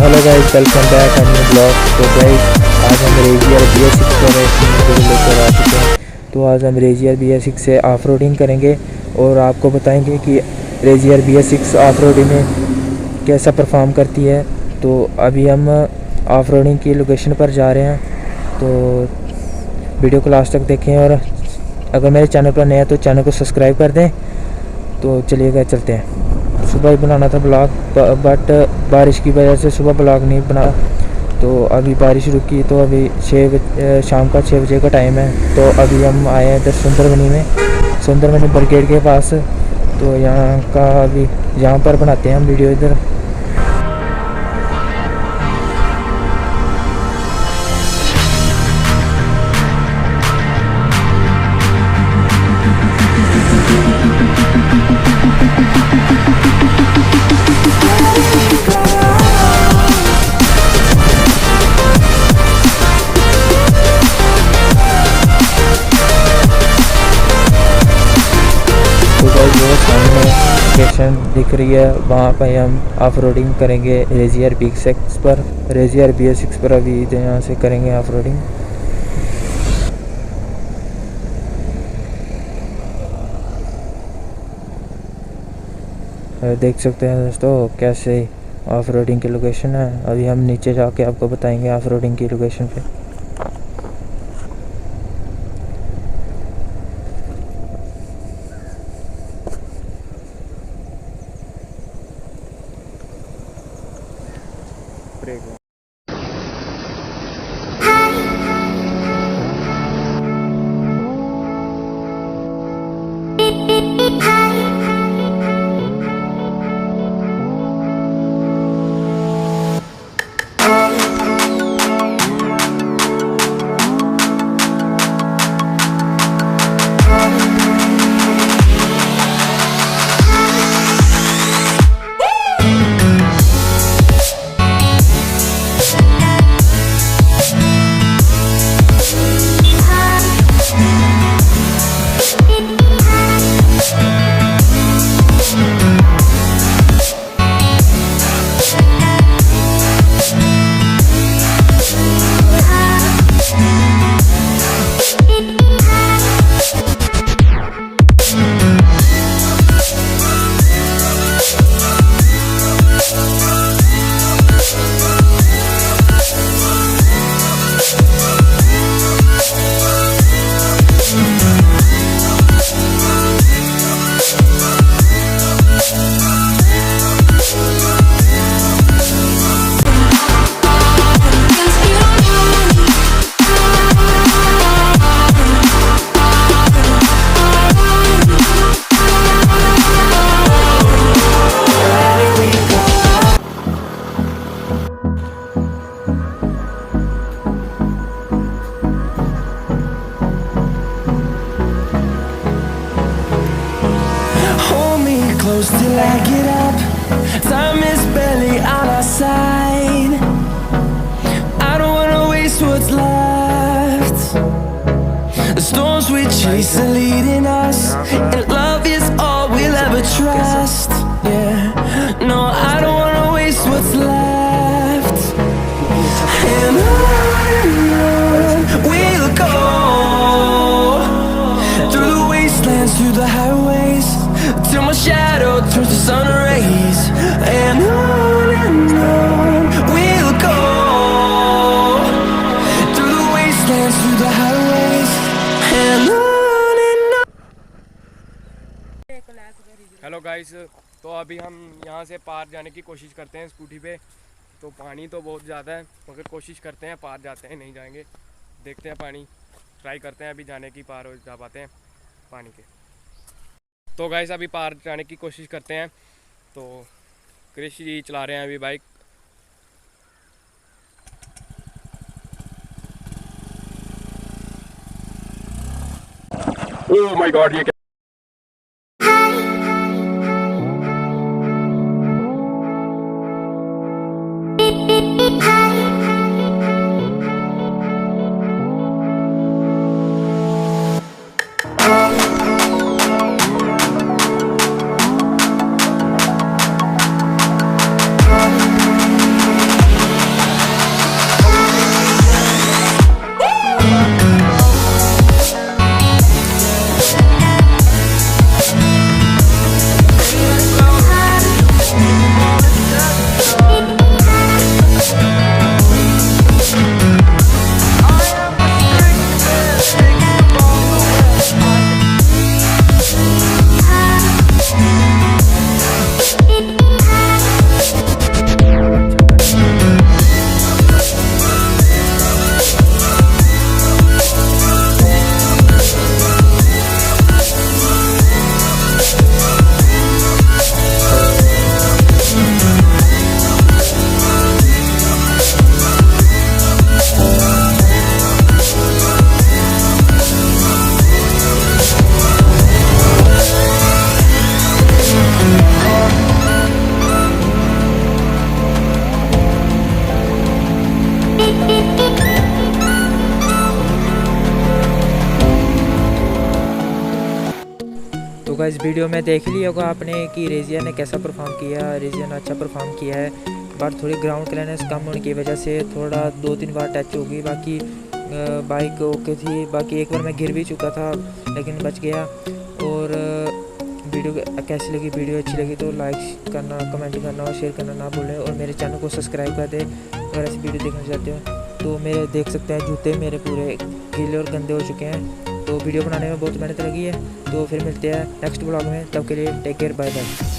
Hello guys, welcome back a new blog. तो guys आज हम रेजियर BS6 पर लेकर आ चुके हैं। तो आज हम रेजियर BS6 से ऑफ रोडिंग करेंगे और आपको बताएंगे कि रेजियर BS6 ऑफ रोडिंग में कैसा परफॉर्म करती है। तो अभी हम ऑफ रोडिंग की लोकेशन पर जा रहे हैं, तो वीडियो को लास्ट तक देखें और अगर मेरे चैनल पर नए हैं तो चैनल को सब्सक्राइब कर दें। तो चलिएगा चलते हैं। सुबह ही बनाना था ब्लॉग, बट बारिश की वजह से सुबह ब्लॉग नहीं बना। तो अभी बारिश रुकी तो अभी शाम का 6 बजे का टाइम है। तो अभी हम आए हैं इधर सुंदरबनी ब्रिगेड के पास। तो यहाँ का अभी यहाँ पर बनाते हैं हम वीडियो इधर। जो सामने लोकेशन दिख रही है वहाँ पर हम ऑफ रोडिंग करेंगे रेजियर BS6 पर। रेजियर BS6 पर अभी यहाँ से करेंगे ऑफ रोडिंग। देख सकते हैं दोस्तों कैसे ऑफ रोडिंग की लोकेशन है। अभी हम नीचे जाके आपको बताएंगे ऑफ रोडिंग की लोकेशन पे। Till I get up, time is barely on our side. I don't wanna waste what's left. The storms we chase are leading us, and love is all we'll ever trust. Yeah, no, I don't wanna waste what's left. And on we'll go, through the wastelands, through the highways, till my shadow turns to sun rays. And on we'll go, through the wastelands, through the highways, and on. Hello guys, तो अभी हम यहाँ से पार जाने की कोशिश करते हैं स्कूटी पे। तो पानी तो बहुत ज़्यादा है, मगर कोशिश करते हैं पार जाते हैं नहीं जाएंगे, देखते हैं पानी ट्राई करते हैं अभी जाने की, पार हो जा पाते हैं पानी के। तो गाइस अभी पार जाने की कोशिश करते हैं। तो कृष जी चला रहे हैं अभी बाइक। ओह माय गॉड, ये गाइस वीडियो में देख लिया होगा आपने कि रेजिया ने कैसा परफॉर्म किया। रेजिया ने अच्छा परफॉर्म किया है, बट थोड़ी ग्राउंड क्लियरेंस कम होने की वजह से थोड़ा 2-3 बार टच होगी। बाकी बाइक ओके थी। बाकी एक बार मैं गिर भी चुका था लेकिन बच गया। और वीडियो कैसी लगी, वीडियो अच्छी लगी तो लाइक करना, कमेंट करना और शेयर करना ना भूलें। और मेरे चैनल को सब्सक्राइब कर दें अगर ऐसी वीडियो देखना चाहते हो। तो मेरे देख सकते हैं जूते मेरे पूरे गीले और गंदे हो चुके हैं। तो वीडियो बनाने में बहुत मेहनत लगी है। तो फिर मिलते हैं नेक्स्ट ब्लॉग में, तब के लिए टेक केयर, बाय बाय।